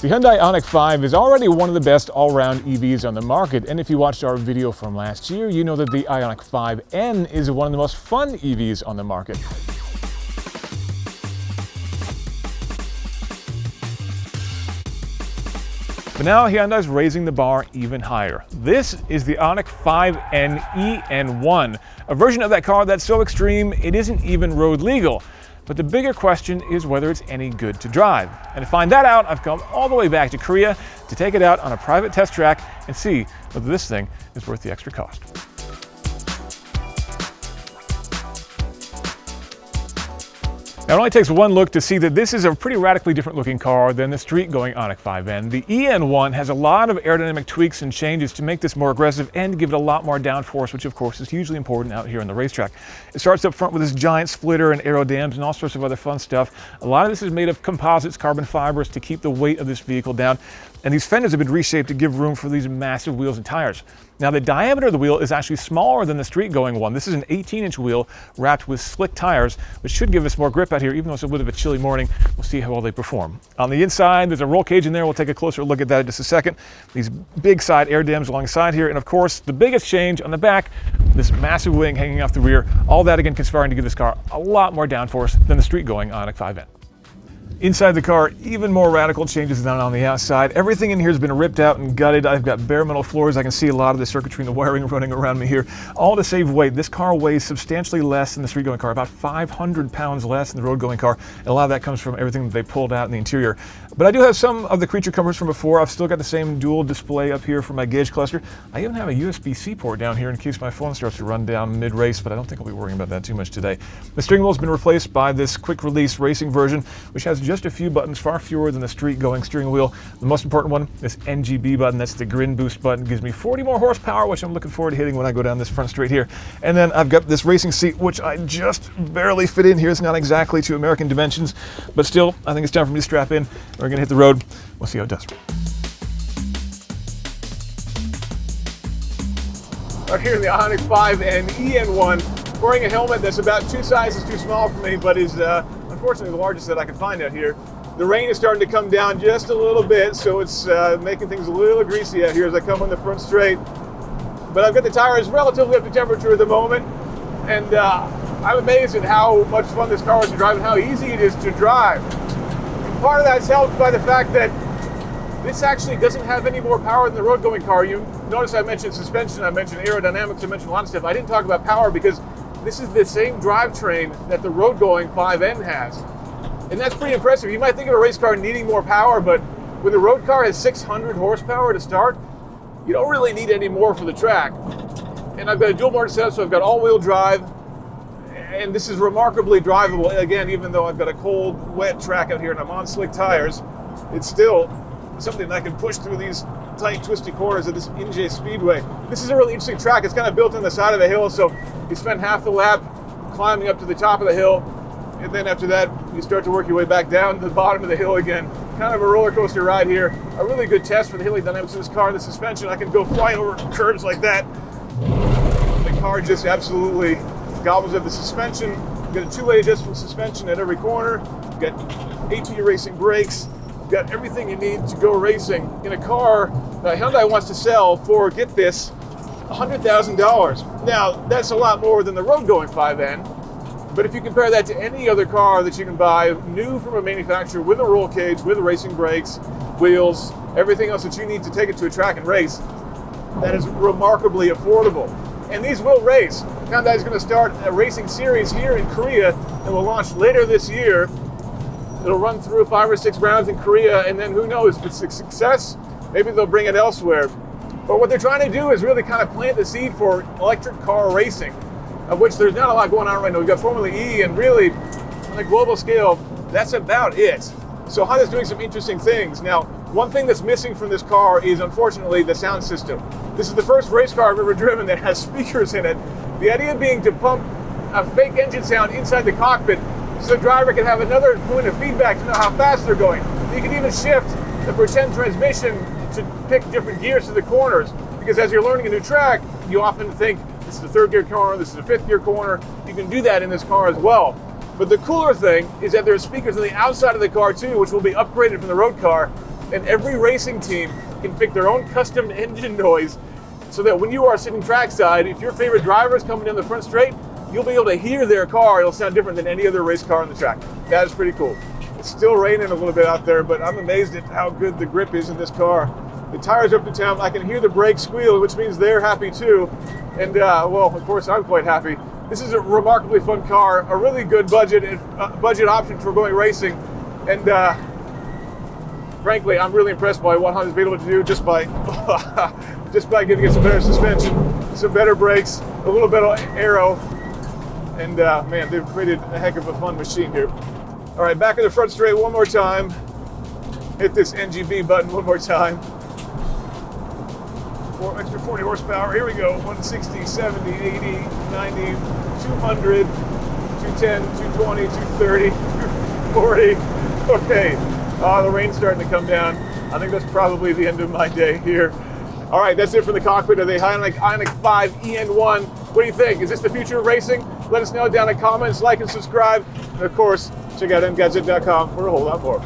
The Hyundai Ioniq 5 is already one of the best all-round EVs on the market, and if you watched our video from last year, you know that the Ioniq 5N is one of the most fun EVs on the market. But now Hyundai's raising the bar even higher. This is the Ioniq 5N eN1, a version of that car that's so extreme it isn't even road legal. But the bigger question is whether it's any good to drive. And to find that out, I've come all the way back to Korea to take it out on a private test track and see whether this thing is worth the extra cost. Now, it only takes one look to see that this is a pretty radically different looking car than the street-going Ioniq 5N. The eN1 has a lot of aerodynamic tweaks and changes to make this more aggressive and give it a lot more downforce, which of course is hugely important out here on the racetrack. It starts up front with this giant splitter and aero dams and all sorts of other fun stuff. A lot of this is made of composites, carbon fibers to keep the weight of this vehicle down. And these fenders have been reshaped to give room for these massive wheels and tires. Now, the diameter of the wheel is actually smaller than the street-going one. This is an 18-inch wheel wrapped with slick tires, which should give us more grip out here, even though it's a bit of a chilly morning. We'll see how well they perform. On the inside, there's a roll cage in there. We'll take a closer look at that in just a second. These big side air dams alongside here. And of course, the biggest change on the back, this massive wing hanging off the rear. All that, again, conspiring to give this car a lot more downforce than the street-going Ioniq 5N. Inside the car, even more radical changes than on the outside. Everything in here has been ripped out and gutted. I've got bare metal floors. I can see a lot of the circuitry and the wiring running around me here, all to save weight. This car weighs substantially less than the street-going car, about 500 pounds less than the road-going car. And a lot of that comes from everything that they pulled out in the interior. But I do have some of the creature comforts from before. I've still got the same dual display up here for my gauge cluster. I even have a USB-C port down here in case my phone starts to run down mid-race, but I don't think I'll be worrying about that too much today. The steering wheel's been replaced by this quick-release racing version, which has just a few buttons, far fewer than the street-going steering wheel. The most important one, this NGB button, that's the Grin Boost button, gives me 40 more horsepower, which I'm looking forward to hitting when I go down this front straight here. And then I've got this racing seat, which I just barely fit in here. It's not exactly to American dimensions, but still, I think it's time for me to strap in. We're gonna hit the road. We'll see how it does. Out here in the Ioniq 5N eN1, wearing a helmet that's about 2 sizes too small for me, but is unfortunately the largest that I can find out here. The rain is starting to come down just a little bit, so it's making things a little greasy out here as I come on the front straight. But I've got the tires relatively up to temperature at the moment, and I'm amazed at how much fun this car is to drive and how easy it is to drive. And part of that's helped by the fact that this actually doesn't have any more power than the road-going car. You notice I mentioned suspension, I mentioned aerodynamics, I mentioned a lot of stuff. I didn't talk about power because this is the same drivetrain that the road-going 5N has. And that's pretty impressive. You might think of a race car needing more power, but when the road car has 600 horsepower to start, you don't really need any more for the track. And I've got a dual motor setup, so I've got all-wheel drive, and this is remarkably drivable. Again, even though I've got a cold, wet track out here and I'm on slick tires, it's still something that I can push through these tight, twisty corners of this Engadget Speedway. This is a really interesting track. It's kind of built on the side of the hill, so you spend half the lap climbing up to the top of the hill, and then after that, you start to work your way back down to the bottom of the hill again. Kind of a roller coaster ride here. A really good test for the hilly dynamics of this car. The suspension, I can go flying over curves like that. The car just absolutely gobbles up the suspension. You've got a two-way adjustable suspension at every corner. You've got AT racing brakes. You've got everything you need to go racing in a car that Hyundai wants to sell for, get this, $100,000. Now, that's a lot more than the road-going 5N. But if you compare that to any other car that you can buy new from a manufacturer with a roll cage, with racing brakes, wheels, everything else that you need to take it to a track and race, that is remarkably affordable. And these will race. Hyundai is going to start a racing series here in Korea and will launch later this year. It'll run through 5 or 6 rounds in Korea, and then who knows, if it's a success, maybe they'll bring it elsewhere. But what they're trying to do is really kind of plant the seed for electric car racing, of which there's not a lot going on right now. We've got Formula E, and really, on a global scale, that's about it. So Honda's doing some interesting things. Now, one thing that's missing from this car is, unfortunately, the sound system. This is the first race car I've ever driven that has speakers in it. The idea being to pump a fake engine sound inside the cockpit so the driver can have another point of feedback to know how fast they're going. You can even shift the pretend transmission to pick different gears to the corners, because as you're learning a new track, you often think, this is a 3rd gear corner, this is a 5th gear corner. You can do that in this car as well. But the cooler thing is that there's speakers on the outside of the car too, which will be upgraded from the road car. And every racing team can pick their own custom engine noise so that when you are sitting trackside, if your favorite driver is coming down the front straight, you'll be able to hear their car. It'll sound different than any other race car on the track. That is pretty cool. It's still raining a little bit out there, but I'm amazed at how good the grip is in this car. The tires are up to town. I can hear the brakes squeal, which means they're happy too. And well, of course, I'm quite happy. This is a remarkably fun car, a really good budget option for going racing. And frankly, I'm really impressed by what Honda's been able to do just by giving it some better suspension, some better brakes, a little bit of aero, and man, they've created a heck of a fun machine here. All right, back in the front straight one more time. Hit this NGB button one more time. Extra 40 horsepower. Here we go. 160, 70, 80, 90, 200, 210, 220, 230, 240. Okay. The rain's starting to come down. I think that's probably the end of my day here. All right, that's it from the cockpit of the Hyundai Ioniq 5 eN1. What do you think? Is this the future of racing? Let us know down in the comments, like and subscribe. And of course, check out Engadget.com for a whole lot more.